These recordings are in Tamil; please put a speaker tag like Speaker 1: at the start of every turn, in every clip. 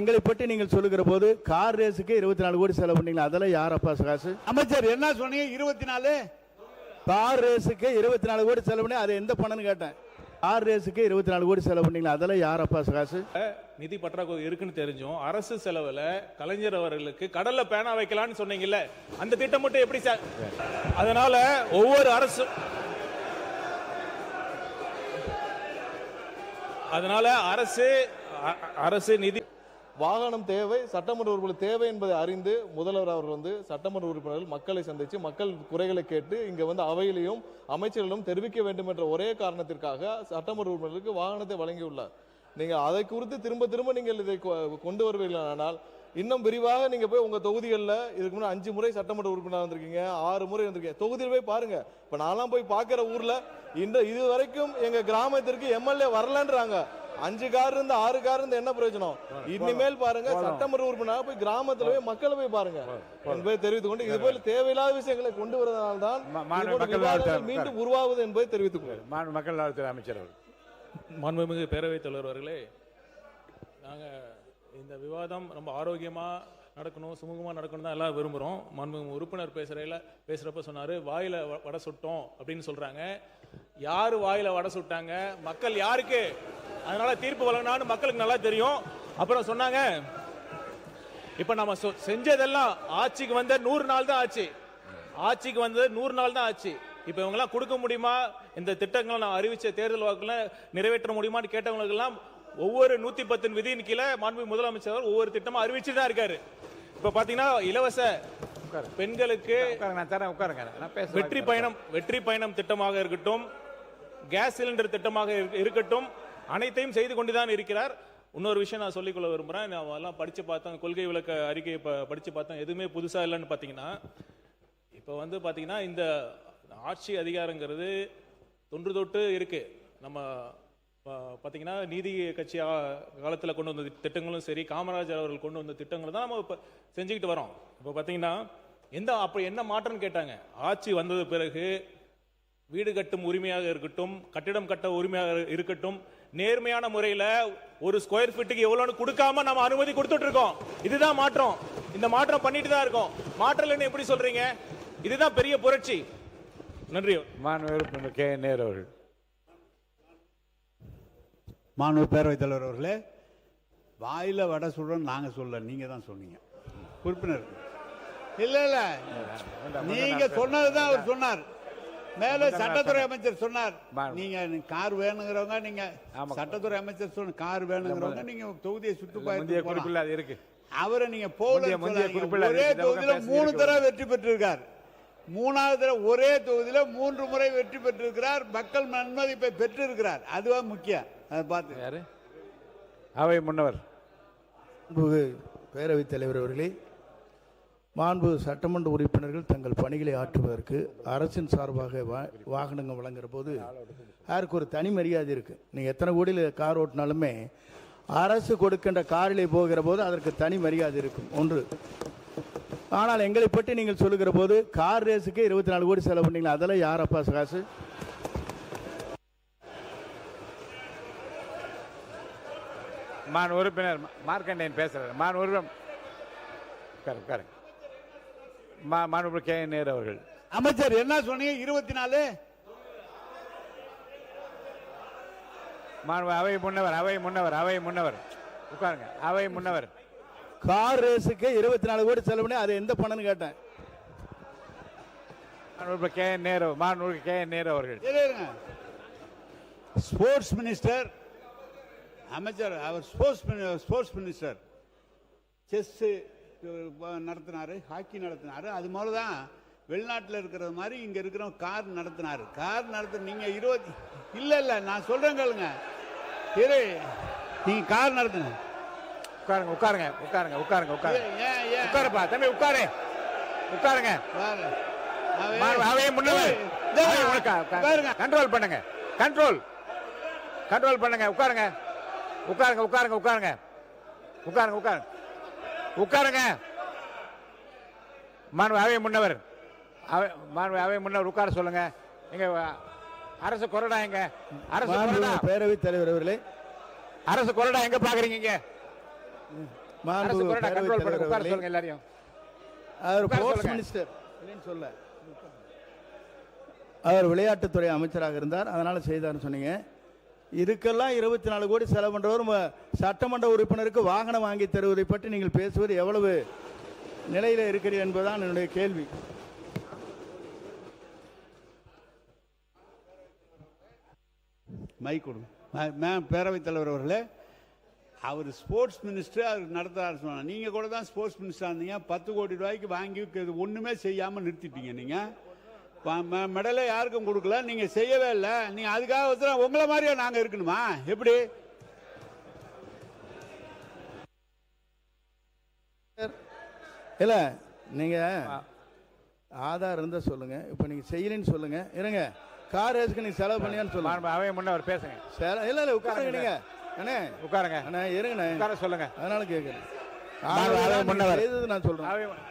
Speaker 1: எங்களை பற்றி நீங்கள் சொல்லுகிற போது கார் ரேஸுக்கு 24 கோடி செலவு பண்ணீங்களா? அதெல்லாம் யாரப்பா காசு?
Speaker 2: அமைச்சர் என்ன சொன்னீங்க? 24
Speaker 1: கார் ரேஸுக்கு 24 கோடி செலவு பண்ணி அது எந்த பணம்னு கேட்டேன். கார் ரேஸுக்கு 24 கோடி செலவு பண்ணீங்களா? அதெல்லாம் யாரப்பா காசு?
Speaker 3: நிதி பற்றாக்குறை இருக்குன்னு தெரிஞ்சும் அரசு செலவுல கலைஞர் அவர்களுக்கு கடல்ல பேனா வைக்கலாம்னு சொன்னீங்கல்ல, அந்த திட்டம் மட்டும் எப்படி சார்? அதனால ஒவ்வொரு அரசு நிதி
Speaker 4: வாகனம் தேவை, சட்டமன்ற உறுப்பினர் தேவை என்பதை அறிந்து முதல்வர் அவர்கள் சட்டமன்ற உறுப்பினர்கள் மக்களை சந்தித்து மக்கள் குறைகளை கேட்டு இங்க அவையிலையும் அமைச்சர்களும் தெரிவிக்க வேண்டும் என்ற ஒரே காரணத்திற்காக சட்டமன்ற உறுப்பினர்களுக்கு வாகனத்தை வழங்கியுள்ளார். நீங்க அதை குறித்து திரும்ப திரும்ப நீங்கள் இதை கொண்டு வருவீர்கள். ஆனால் இன்னும் விரிவாக நீங்க போய் உங்க தொகுதிகளில் இதுக்கு முன்னாடி 5 முறை சட்டமன்ற உறுப்பினர் வந்திருக்கீங்க, 6 முறை வந்திருக்கீங்க. தொகுதியில் போய் பாருங்க. இப்ப நான்லாம் போய் பார்க்கிற ஊர்ல இது வரைக்கும் எங்க கிராமத்திற்கு எம்எல்ஏ வரலன்றாங்க. 5 கார் இருந்து 6 கார் இருந்து என்ன பிரயோஜனம்? இனிமேல் பாருங்க, சட்டமன்ற உறுப்பினர் போய் கிராமத்துல போய் மக்களை போய் பாருங்க என்பதை தெரிவித்துக் கொண்டு இது போல தேவையில்லாத விஷயங்களை கொண்டு வருவதனால்தான் மீண்டும் உருவாகுது என்பதை தெரிவித்துக் கொள்கிறேன்.
Speaker 2: மக்கள் நலத்துறை அமைச்சர் அவர்கள்.
Speaker 3: மாண்புமிகு பேரவைத் தலைவர் அவர்களே, நாங்க இந்த விவாதம் ரொம்ப ஆரோக்கியமா நடக்கணும், சுமூகமா நடக்கணும் தான் எல்லாம் விரும்புறோம். மாண்புமிகு உறுப்பினர் பேசுறப்ப சொன்னாரு வாயில வடை சுட்டோம் அப்படின்னு சொல்றாங்க. யாரு வாயில வடை சுட்டாங்க? மக்கள் யாருக்கு அதனால தீர்ப்பு வழங்கினான்னு மக்களுக்கு நல்லா தெரியும். அப்புறம் சொன்னாங்க இப்ப நம்ம செஞ்சதெல்லாம் ஆட்சிக்கு வந்த 100 நாள் தான் ஆச்சு. ஆட்சிக்கு வந்தது 100 நாள் தான் ஆச்சு. இப்ப இவங்க எல்லாம் கொடுக்க முடியுமா? இந்த திட்டங்களை நான் அறிவிச்ச தேர்தல் வாக்குல நிறைவேற்ற முடியுமான்னு கேட்டவங்களுக்கு எல்லாம் ஒவ்வொரு 110 விதியின் கீழே மாண்புமிகு முதலமைச்சர் ஒவ்வொரு திட்டமா அறிவிச்சு தான் இருக்காரு. இப்ப பாத்தீங்கன்னா இலவச பெண்களுக்கு வெற்றி பயணம் திட்டமாக இருக்கட்டும், கேஸ் சிலிண்டர் திட்டமாக இருக்கட்டும், அனைத்தையும் செய்து கொண்டுதான் இருக்கிறார். இன்னொரு விஷயம் நான் சொல்லிக்கொள்ள விரும்புறேன். நான் எல்லாம் படிச்சு பார்த்தோம், கொள்கை விளக்க அறிக்கையை படிச்சு பார்த்தோம். எதுவுமே புதுசா இல்லைன்னு பாத்தீங்கன்னா, இப்ப பாத்தீங்கன்னா இந்த ஆட்சி அதிகாரங்கிறது தொன்று தொட்டு இருக்கு. நம்ம பாத்தீங்கன்னா நீதி கட்சி காலத்தில் கொண்டு வந்த திட்டங்களும் சரி, காமராஜர் அவர்கள் கொண்டு வந்த திட்டங்களும் தான் நம்ம செஞ்சுக்கிட்டு வரோம். இப்ப பாத்தீங்கன்னா அப்ப என்ன மாற்றம்னு கேட்டாங்க. ஆட்சி வந்தது பிறகு வீடு கட்டும் உரிமையாக இருக்கட்டும், கட்டிடம் கட்ட உரிமையாக இருக்கட்டும், நேர்மையான முறையில் ஒரு ஸ்கொயர் ஃபீட்டுக்கு எவ்வளோன்னு கொடுக்காம நம்ம அனுமதி கொடுத்துட்டு இருக்கோம். இதுதான் மாற்றம். இந்த மாற்றம் பண்ணிட்டு தான் இருக்கோம். மாற்றலன்னு எப்படி சொல்றீங்க? இதுதான் பெரிய புரட்சி. நன்றி.
Speaker 2: மாண்புமிகு கே நேரு அவர்கள்.
Speaker 5: மாண்புமிகு பேரவைத் தலைவர் அவர்களே, வாயில வடை சுடுறோம் நாங்க சொல்ல, நீங்க தான் சொன்னீங்க. உறுப்பினர்
Speaker 2: இல்ல நீங்க சொன்னதுதான் அவர் சொன்னார். மேல சட்டத்துறை அமைச்சர் சொன்னார். நீங்க கார் வேணுங்கிறவங்க, நீங்க சட்டத்துறை அமைச்சர் சொன்ன கார் வேணுங்கிறவங்க நீங்க தொகுதியை சுற்றுப்பார்த்து
Speaker 5: இருக்கு.
Speaker 2: அவரை நீங்க போல ஒரே தொகுதியில 3 தடவை வெற்றி பெற்றிருக்கார். 3வது தடவை ஒரே தொகுதியில 3 முறை வெற்றி பெற்றிருக்கிறார். மக்கள் நன்மதிப்பை பெற்றிருக்கிறார். அதுவா முக்கியம். அதை பார்த்து
Speaker 5: அவை முன்னவர்
Speaker 1: பேரவைத் தலைவர் அவர்களே, மாண்பு சட்டமன்ற உறுப்பினர்கள் தங்கள் பணிகளை ஆற்றுவதற்கு அரசின் சார்பாக வாகனங்கள் வழங்குற போது யாருக்கு ஒரு தனி மரியாதை இருக்கு. நீங்க எத்தனை கோடியில் கார் ஓட்டினாலுமே அரசு கொடுக்கின்ற காரிலே போகிற போது அதற்கு தனி மரியாதை இருக்கும் ஒன்று. ஆனால் எங்களை பற்றி நீங்கள் சொல்லுகிற போது கார் ரேஸுக்கு 24 கோடி செலவு பண்ணீங்களா? அதெல்லாம் யாரப்பா காசு?
Speaker 5: உறுப்பினர் மார்க்கண்டேயன் பேசுறாரு. மாண்புமிகு கே நேரு அவர்கள்.
Speaker 2: அமைச்சர் என்ன சொன்னீங்க? 24
Speaker 5: அவை முன்னவர் உட்காருங்க. அவை முன்னவர்
Speaker 1: கார் ரேஸுக்கு 24 கோடி செலவு பண்ணி அது எந்த பணம்னு கேட்டேன்.
Speaker 5: கே நேரு அவர்கள்.
Speaker 2: ஸ்போர்ட்ஸ் மினிஸ்டர் அமைச்சர், அவர் ஸ்போர்ட்ஸ் மினிஸ்டர் செஸ் நடத்தினாரு, ஹாக்கி நடத்தினாரு. அது மாதிரி தான் வெளிநாட்டில் இருக்கிறது மாதிரி இங்க இருக்கிற கார் நடத்தினாரு. நீங்க 20 இல்ல நான் சொல்றேன் கேளுங்க. நீங்க கார் நடத்தின
Speaker 5: உட்காருங்க. உட்காருப்பா தம்பி, உட்காருங்க. கண்ட்ரோல் பண்ணுங்க. உட்காருங்க. அவை முன்னவர் உட்கார சொல்லுங்க. எங்க அரசு கொறடா? எங்க அரசு
Speaker 1: பேரவைத் தலைவர் அவர்களே,
Speaker 5: அரசு கொறடா எங்க பாக்குறீங்க?
Speaker 1: மாண்பு
Speaker 6: அரசு கொறடா
Speaker 1: பேரவைத்
Speaker 6: கண்ட்ரோல் பண்ண
Speaker 1: தலைவர்
Speaker 6: உட்கார
Speaker 1: அவர்களே,
Speaker 6: சொல்லுங்க எல்லாரையும்.
Speaker 1: அவர்
Speaker 6: உட்கார
Speaker 1: ஸ்போர்ட்ஸ்
Speaker 6: சொல்லுங்க.
Speaker 1: மினிஸ்டர் இல்லைன்னு சொல்ல, அவர் விளையாட்டுத்துறை அமைச்சராக இருந்தார், அதனால செய்தார்னு சொன்னீங்க. இதுக்கெல்லாம் 24 கோடி செலவு பண்றவர் சட்டமன்ற உறுப்பினருக்கு வாகனம் வாங்கி தருவதை பற்றி நீங்கள் பேசுவது எவ்வளவு நிலையில இருக்கிறீர்கள் என்பதுதான் என்னுடைய கேள்வி.
Speaker 2: மைக் கொடுங்க. பேரவைத் தலைவர் அவர்களே, அவர் ஸ்போர்ட்ஸ் மினிஸ்டர், அவர் நடத்துறாரு சொன்னாங்க. நீங்க கூட தான் ஸ்போர்ட்ஸ் மினிஸ்டர் இருந்தீங்க. 10 கோடி ரூபாய்க்கு வாங்கி ஒண்ணுமே செய்யாம நிறுத்திட்டீங்க. நீங்க மெடலை யாருக்கும் கொடுக்கல, நீங்க செய்யவே இல்லை. நீங்க அதுக்காக உங்களை மாதிரியா நாங்க இருக்கணுமா? எப்படி?
Speaker 1: இல்ல நீங்க ஆதார் இருந்தா சொல்லுங்க. இப்ப நீங்க செய்யலன்னு சொல்லுங்க. இருங்க, கார் ரேஸ்க்கு நீங்க செலவு பண்ணியான்னு சொல்லுங்க.
Speaker 6: அவை முன்ன அவர் பேசுங்க.
Speaker 1: இல்ல உட்காருங்க நீங்க. அண்ணே
Speaker 6: உட்காருங்க.
Speaker 1: அண்ணா இருங்கண்ணே,
Speaker 6: உட்கார சொல்லுங்க.
Speaker 1: அதனால கேட்குறேன்.
Speaker 6: முன்னவர்
Speaker 1: செய்தது நான் சொல்றேன்.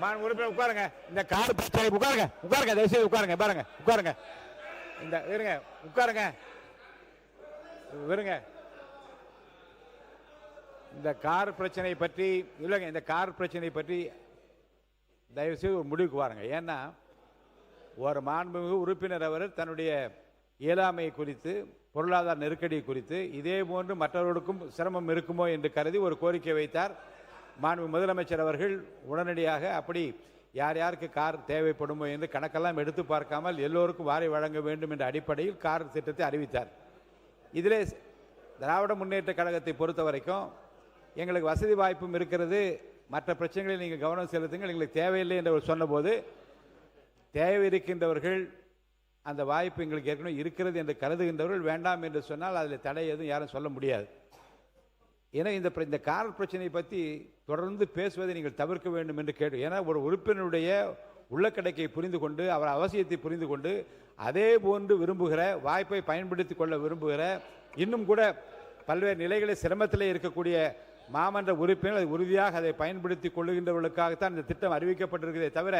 Speaker 6: மான் உறுப்பினர் உட்காருங்க. இந்த கார் பிரச்சனை உட்காருங்க. உட்காருங்க, தயவுசெய்து உட்காருங்க. பாருங்க, உட்காருங்க. இந்த இருங்க, உட்காருங்க. இருங்க. இந்த கார் பிரச்சனை பற்றி இல்லைங்க, இந்த கார் பிரச்சனை பற்றி தயவுசெய்து ஒரு முடிவுக்கு வாருங்க. ஏன்னா ஒரு மாண்புமிகு உறுப்பினர் அவர் தன்னுடைய இயலாமை குறித்து, பொருளாதார நெருக்கடி குறித்து, இதே போன்று மற்றவர்களுக்கும் சிரமம் இருக்குமோ என்று கருதி ஒரு கோரிக்கை வைத்தார். மாண்பு முதலமைச்சர் அவர்கள் உடனடியாக அப்படி யார் யாருக்கு கார் தேவைப்படுமோ என்று கணக்கெல்லாம் எடுத்து பார்க்காமல் எல்லோருக்கும் வாரி வழங்க வேண்டும் என்ற அடிப்படையில் கார் திட்டத்தை அறிவித்தார். இதிலே திராவிட முன்னேற்ற கழகத்தை பொறுத்த வரைக்கும் எங்களுக்கு வசதி வாய்ப்பும் இருக்கிறது, மற்ற பிரச்சனைகளில் நீங்கள் கவனம் செலுத்துங்கள், எங்களுக்கு தேவையில்லை என்று சொன்னபோது, தேவை இருக்கின்றவர்கள் அந்த வாய்ப்பு எங்களுக்கு ஏற்கனவே இருக்கிறது என்று கருதுகின்றவர்கள் வேண்டாம் என்று சொன்னால் அதில் தடை எதுவும் யாரும் சொல்ல முடியாது. ஏன்னா இந்த கார் பிரச்சனையை பற்றி தொடர்ந்து பேசுவதை நீங்கள் தவிர்க்க வேண்டும் என்று கேட்டு, ஏன்னா ஒரு உறுப்பினருடைய உள்ளக்கடைக்கை புரிந்து கொண்டு, அவர் அவசியத்தை புரிந்து கொண்டு, அதே போன்று விரும்புகிற, வாய்ப்பை பயன்படுத்தி கொள்ள விரும்புகிற, இன்னும் கூட பல்வேறு நிலைகளில் சிரமத்திலே இருக்கக்கூடிய மாமன்ற உறுப்பினர் அதை உறுதியாக அதை பயன்படுத்தி கொள்ளுகின்றவர்களுக்காகத்தான் இந்த திட்டம் அறிவிக்கப்பட்டிருக்கிறதே தவிர,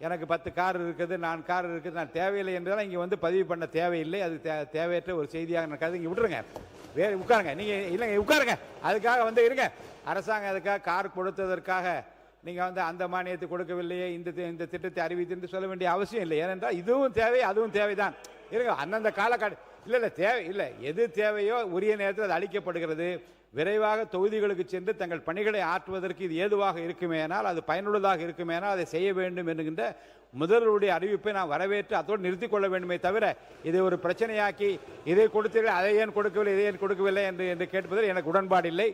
Speaker 6: எனக்கு 10 கார் இருக்குது, 4 கார் இருக்குது, நான் தேவையில்லை என்றால் இங்கே வந்து பதிவு பண்ண தேவையில்லை. அது தேவையற்ற ஒரு செய்தியாக நான் கருதி இங்கே விட்டுருங்க. வேறு உட்காருங்க. நீங்கள் இல்லைங்க, உட்காருங்க. அதுக்காக வந்து இருங்க. அரசாங்கம் அதுக்காக கார் கொடுத்ததற்காக நீங்கள் வந்து அந்த மானியத்தை கொடுக்கவில்லையே, இந்த திட்டத்தை அறிவித்து என்று சொல்ல வேண்டிய அவசியம் இல்லை. ஏனென்றால் இதுவும் தேவை, அதுவும் தேவைதான். இருங்க, அந்தந்த காலக்கட்ட இல்லை தேவை இல்லை, எது தேவையோ உரிய நேரத்தில் அது அளிக்கப்படுகிறது. விரைவாக தொகுதிகளுக்கு சென்று தங்கள் பணிகளை ஆற்றுவதற்கு இது ஏதுவாக இருக்குமேனால், அது பயனுள்ளதாக இருக்குமேனால் அதை செய்ய வேண்டும் என்கின்ற முதல்வருடைய அறிவிப்பை நான் வரவேற்று அதோடு நிறுத்திக் கொள்ள வேண்டுமே தவிர, இதை ஒரு பிரச்சனையாக்கி இதை கொடுத்தீர்கள், அதை ஏன் கொடுக்கவில்லை, இதை ஏன் கொடுக்கவில்லை என்று கேட்பதில் எனக்கு உடன்பாடு இல்லை.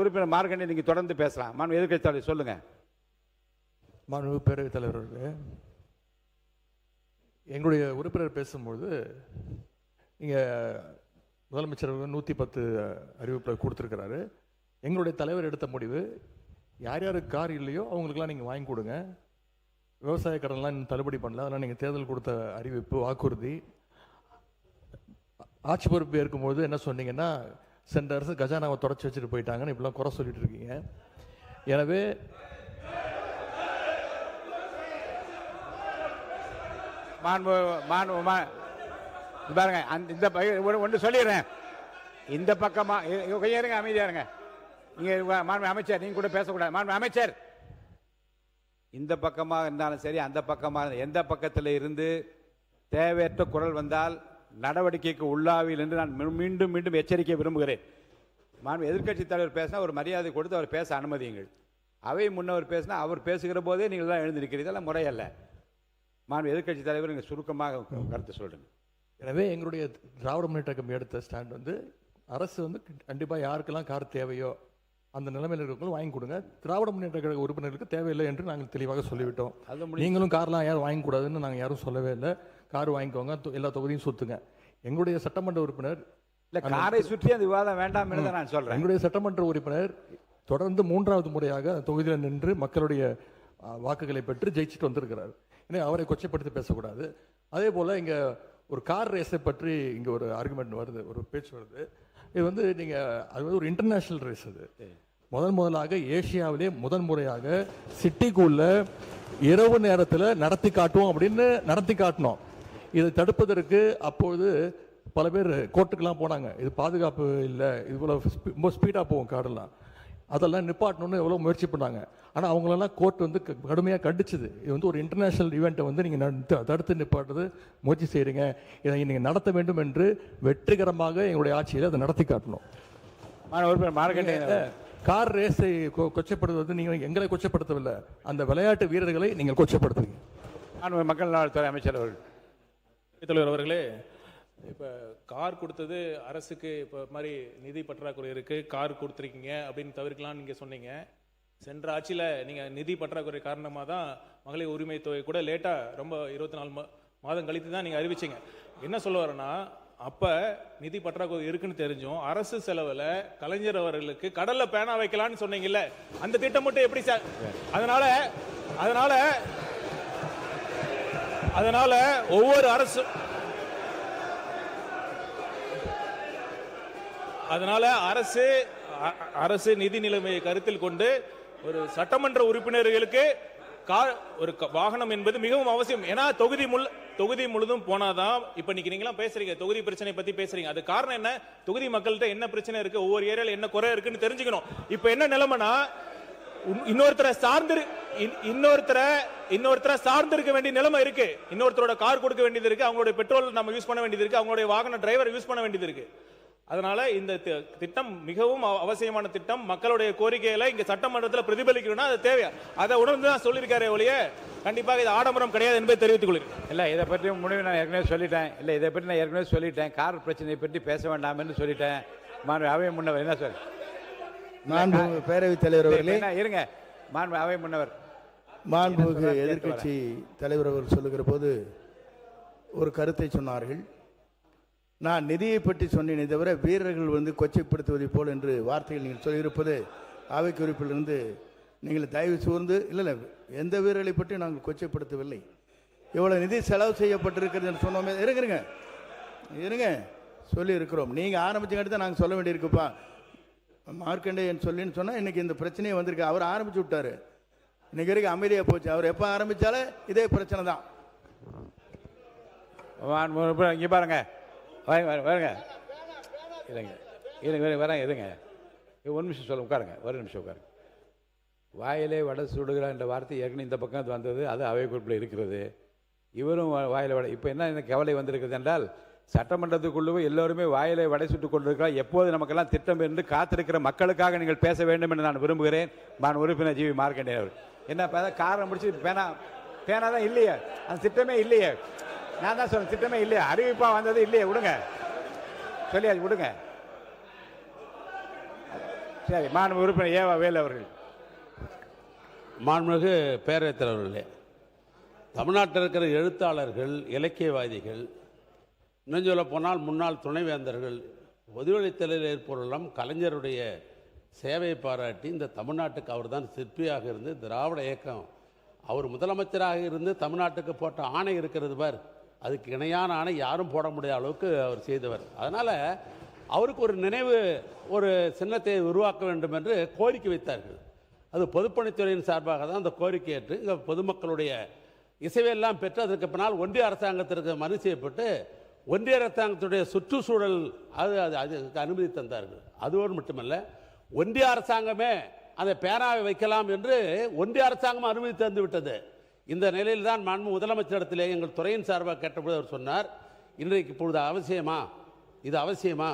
Speaker 6: உறுப்பினர் மார்கண்டன், நீங்கள் தொடர்ந்து பேசலாம். எதிர்க்கட்சி தலைவர் சொல்லுங்க.
Speaker 7: மாண்புமிகு பேரவைத் தலைவர் அவர்களே, எங்களுடைய உறுப்பினர் பேசும்போது இங்கே முதலமைச்சர் 110 அறிவிப்பில் கொடுத்துருக்கிறாரு. எங்களுடைய தலைவர் எடுத்த முடிவு, யார் யாருக்கு கார் இல்லையோ அவங்களுக்கெல்லாம் நீங்கள் வாங்கி கொடுங்க, விவசாய கடன்லாம் இன்னும் தள்ளுபடி பண்ணல, அதெல்லாம் நீங்கள் தேர்தல் கொடுத்த அறிவிப்பு, வாக்குறுதி. ஆட்சி பொறுப்பு ஏற்கும்போது என்ன சொன்னீங்கன்னா, சென்ற அரசு கஜானாவை தொடச்சி வச்சுட்டு போயிட்டாங்கன்னு இப்படிலாம் குறை சொல்லிட்டு இருக்கீங்க. எனவே
Speaker 6: பாருங்க, இந்த ஒன்று சொல்லிடுறேன். இந்த பக்கமா இருங்க, அமைதியா இருங்க. நீங்க அமைச்சர், நீங்க கூட பேசக்கூடாது. அமைச்சர், இந்த பக்கமாக இருந்தாலும் சரி, அந்த பக்கமாக எந்த பக்கத்தில் இருந்து தேவையற்ற குரல் வந்தால் நடவடிக்கைக்கு உள்ளாவில் என்று நான் மீண்டும் மீண்டும் எச்சரிக்கை விரும்புகிறேன். எதிர்க்கட்சி தலைவர் பேசினா ஒரு மரியாதை கொடுத்து அவர் பேச அனுமதியுங்கள். அவை முன்னவர் பேசினா அவர் பேசுகிற போதே நீங்கள் தான் எழுந்திருக்கிறீர்கள், இதெல்லாம் முறையல்ல. எதிர்க்கட்சி தலைவர் நீங்கள் சுருக்கமாக கருத்து சொல்லுங்க.
Speaker 7: எனவே எங்களுடைய திராவிட முன்னேற்ற கழகம் எடுத்த ஸ்டாண்ட் வந்து, அரசு வந்து கண்டிப்பாக யாருக்கெல்லாம் கார் தேவையோ அந்த நிலைமையில் இருக்கிறவங்களும் வாங்கி கொடுங்க, திராவிட முன்னேற்ற கழக உறுப்பினர்களுக்கு தேவையில்லை என்று நாங்கள் தெளிவாக சொல்லிவிட்டோம். நீங்களும் கார்லாம் யாரும் வாங்கக்கூடாதுன்னு நாங்கள் யாரும் சொல்லவே இல்லை. கார் வாங்கிக்கோங்க, எல்லா தொகுதியும் சுற்றுங்க. எங்களுடைய சட்டமன்ற உறுப்பினர்
Speaker 6: இல்லை, காரை சுற்றி அந்த விவாதம் வேண்டாம் என்று நான் சொல்கிறேன்.
Speaker 7: எங்களுடைய சட்டமன்ற உறுப்பினர் தொடர்ந்து 3வது முறையாக தொகுதியில் நின்று மக்களுடைய வாக்குகளை பெற்று ஜெயிச்சுட்டு வந்திருக்கிறார். ஏன்னா அவரை கொச்சைப்படுத்தி பேசக்கூடாது. அதே போல் இங்கே ஒரு கார் ரேஸை பற்றி இங்கே ஒரு ஆர்குமெண்ட் வருது, ஒரு பேச்சு வருது. இது வந்து அது வந்து ஒரு இன்டர்நேஷ்னல் ரேஸ். அது முதலாக ஏசியாவிலே முறையாக சிட்டிக்குள்ள இரவு நேரத்தில் நடத்தி காட்டுவோம் அப்படின்னு நடத்தி காட்டினோம். இதை தடுப்பதற்கு அப்போது பல பேர் கோர்ட்டுக்கெல்லாம் போனாங்க. இது பாதுகாப்பு இல்லை, இது போல ரொம்ப ஸ்பீடாக போவோம் காரெல்லாம். அதெல்லாம் நிப்பாட்டணும்னு எவ்வளோ முயற்சி பண்ணாங்க. ஆனால் அவங்களெல்லாம் கோர்ட் வந்து கடுமையாக கண்டிச்சுது. இது வந்து ஒரு இன்டர்நேஷ்னல் ஈவெண்ட்டை வந்து நீங்கள் தடுத்து நிப்பாட்டுறது முயற்சி செய்கிறீங்க, இதை நீங்கள் நடத்த வேண்டும் என்று வெற்றிகரமாக எங்களுடைய ஆட்சியில் அதை நடத்தி காட்டணும். கார் ரேஸை கொச்சைப்படுத்துவது நீங்கள் எங்களை கொச்சைப்படுத்தவில்லை, அந்த விளையாட்டு வீரர்களை நீங்கள் கொச்சைப்படுத்துவீங்க.
Speaker 6: மக்கள் நலத்துறை அமைச்சர் அவர்கள்.
Speaker 3: தலைவர் அவர்களே, இப்போ கார் கொடுத்தது அரசுக்கு இப்போ மாதிரி நிதி பற்றாக்குறை இருக்குது, கார் கொடுத்துருக்கீங்க அப்படின்னு தவிர்க்கலாம்னு நீங்கள் சொன்னீங்க. சென்ற ஆட்சியில் நீங்கள் நிதி பற்றாக்குறை காரணமாக தான் மகளிர் உரிமை தொகை கூட லேட்டாக ரொம்ப 24 மாதம் கழித்து தான் நீங்கள் அறிவிச்சிங்க. என்ன சொல்ல வரேன்னா, அப்போ நிதி பற்றாக்குறை இருக்குன்னு தெரிஞ்சும் அரசு செலவில் கலைஞர் அவர்களுக்கு கடல்ல பேனா வைக்கலான்னு சொன்னீங்கல்ல, அந்த திட்டம் மட்டும் எப்படி சார்? அதனால ஒவ்வொரு அரசு நிதி நிலைமையை கருத்தில் கொண்டு ஒரு சட்டமன்ற உறுப்பினர்களுக்கு ஒரு வாகனம் என்பது மிகவும் அவசியம். ஏன்னா தொகுதி முழுதும் போனாதான் இப்ப நீங்களாம் பேசுறீங்க, தொகுதி பிரச்சனை பத்தி பேசுறீங்க. அது காரணம் என்ன? தொகுதி மக்கள்கிட்ட என்ன பிரச்சனை இருக்கு, ஒவ்வொரு ஏரியால என்ன குறை இருக்குன்னு தெரிஞ்சுக்கணும். இப்ப என்ன நிலைமைனா, இன்னொருத்தரை சார்ந்து இருக்க வேண்டிய நிலைமை இருக்கு. இன்னொருத்தரோட கார் கொடுக்க வேண்டியது இருக்கு, அவங்களுடைய பெட்ரோல் நம்ம யூஸ் பண்ண வேண்டியது இருக்கு, அவங்களுடைய வாகன டிரைவர் யூஸ் பண்ண வேண்டியது இருக்கு. அதனால இந்த திட்டம் மிகவும் அவசியமான திட்டம். மக்களுடைய கோரிக்கைகளை இங்க சட்டமன்றத்தில் பிரதிபலிக்கணும்னா அது தேவை. அதை உணர்ந்து தான் சொல்லியிருக்காரு ஒழிய கண்டிப்பாக இது ஆடம்பரம் கிடையாது என்பதை தெரிவித்துக் கொள்கிறேன்.
Speaker 6: இல்லை, இதை பற்றி முடிவு நான் ஏற்கனவே சொல்லிட்டேன். கார் பிரச்சனையை பற்றி பேச வேண்டாம்னு சொல்லிட்டேன். அவை முன்னவர் என்ன சொல்
Speaker 1: பேரவைத் தலைவர் அவர்களே,
Speaker 6: இருங்க. அவை முன்னவர்
Speaker 1: மாண்புமிகு எதிர்க்கட்சி தலைவர் அவர்கள் சொல்லுகிற போது ஒரு கருத்தை சொன்னார்கள். நான் நிதியை பற்றி சொன்னேனே தவிர வீரர்கள் வந்து கொச்சைப்படுத்துவதை போல் என்று வார்த்தைகள் நீங்கள் சொல்லியிருப்பது அவை குறிப்பிலிருந்து நீங்கள் தயவு கூர்ந்து இல்லை, எந்த வீரர்களை பற்றி நாங்கள் கொச்சைப்படுத்தவில்லை. எவ்வளோ நிதி செலவு செய்யப்பட்டிருக்கிறது என்று சொன்னோமே. இருங்க சொல்லி இருக்கிறோம். நீங்கள் ஆரம்பிச்சுக்கிட்டு தான் நாங்கள் சொல்ல வேண்டியிருக்குப்பா. மார்க்கண்டேயன் சொல்லின்னு சொன்னால் இன்றைக்கி இந்த பிரச்சனையே வந்திருக்கு. அவர் ஆரம்பிச்சு விட்டார், இன்றைக்கி வரைக்கும் அமைதியாக போச்சு. அவர் எப்போ ஆரம்பித்தாலும் இதே பிரச்சனை தான்.
Speaker 6: இங்கே பாருங்க, வரங்க இருங்க, ஒரு நிமிஷம் சொல்ல உட்காருங்க, ஒரு நிமிஷம் உட்காருங்க. வாயிலே வடை சுடுகிறார் என்ற வார்த்தை ஏற்கனவே இந்த பக்கம் வந்தது, அது அவை குறிப்பில் இருக்கிறது. இவரும் வாயில வடை. இப்போ என்ன இந்த கவலை வந்திருக்கிறது என்றால், சட்டமன்றத்துக்குள்ளவே எல்லோருமே வாயிலை வடை சுட்டுக் கொண்டிருக்கிறார். எப்போது நமக்கெல்லாம் திட்டம் என்று காத்திருக்கிற மக்களுக்காக நீங்கள் பேச வேண்டும் என்று நான் விரும்புகிறேன். நான் உறுப்பினர் ஜிவி மார்க்கண்டேயன் அவர். என்ன காரணம் முடிச்சு பேனா தான் இல்லையே, அந்த திட்டமே இல்லையே. நான் தான் சொல்றேன், திட்டமே இல்லையா, அறிவிப்பா வந்தது இல்லையே. விடுங்க, சொல்லியாச்சு, விடுங்க. சரி, மாண்பு உறுப்பினர் ஏவா வேலு அவர்கள்.
Speaker 8: மாண்புமிகு பேரவைத் தலைவர்களே, தமிழ்நாட்டில் இருக்கிற எழுத்தாளர்கள், இலக்கியவாதிகள், இன்னும் சொல்ல போனால் முன்னாள் துணைவேந்தர்கள், பொதுவெளித்தலில் ஏற்பொருளும் கலைஞருடைய சேவையை பாராட்டி இந்த தமிழ்நாட்டுக்கு அவர் தான் சிற்பியாக இருந்து திராவிட இயக்கம், அவர் முதலமைச்சராக இருந்து தமிழ்நாட்டுக்கு போட்ட ஆணை இருக்கிறது பார், அதுக்கு இணையான ஆணை யாரும் போட முடியாத அளவுக்கு அவர் செய்தவர். அதனால் அவருக்கு ஒரு நினைவு ஒரு சின்னத்தை உருவாக்க வேண்டும் என்று கோரிக்கை வைத்தார்கள். அது பொதுப்பணித்துறையின் சார்பாக தான் அந்த கோரிக்கை ஏற்று இங்கே பொதுமக்களுடைய இசைவையெல்லாம் பெற்று அதற்கு பின்னால் ஒன்றிய அரசாங்கத்திற்கு மனு செய்யப்பட்டு ஒன்றிய அரசாங்கத்துடைய சுற்றுச்சூழல் அதுக்கு அனுமதி தந்தார்கள். அதுவோடு மட்டுமல்ல, ஒன்றிய அரசாங்கமே அந்த பேனாவை வைக்கலாம் என்று ஒன்றிய அரசாங்கம் அனுமதி தந்து விட்டது. இந்த நிலையில் தான் மாண்பு முதலமைச்சரிடத்திலே எங்கள் துறையின் சார்பாக கேட்டபோது அவர் சொன்னார், இன்றைக்கு இப்பொழுது இது அவசியமா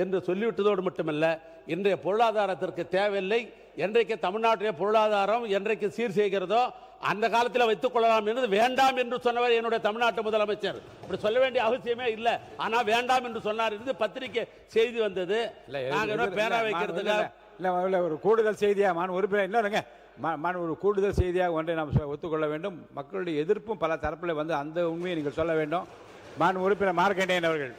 Speaker 8: என்று சொல்லிவிட்டதோடு மட்டுமல்ல, இன்றைய பொருளாதாரத்திற்கு தேவையில்லை, என்றைக்கு தமிழ்நாட்டிலே பொருளாதாரம் என்றைக்கு சீர் செய்கிறதோ அந்த காலத்தில் வைத்துக் கொள்ளலாம் என்று வேண்டாம் என்று சொன்னவர் என்னுடைய தமிழ்நாட்டு முதலமைச்சர். அப்படி சொல்ல வேண்டிய அவசியமே இல்லை, ஆனால் வேண்டாம் என்று சொன்னார் என்று பத்திரிகை செய்தி வந்தது. பேரா வைக்கிறதுக்கு
Speaker 6: ஒரு கூடுதல் செய்தியா உறுப்பினர் ஒரு கூடுதல் செய்தியாக ஒன்றை நாம் ஒத்துக்கொள்ள வேண்டும். மக்களுடைய எதிர்ப்பும் பல தரப்பில் வந்து அந்த உண்மையை நீங்கள் சொல்ல வேண்டும். உறுப்பினர் மார்க்கண்டேயன் அவர்கள்.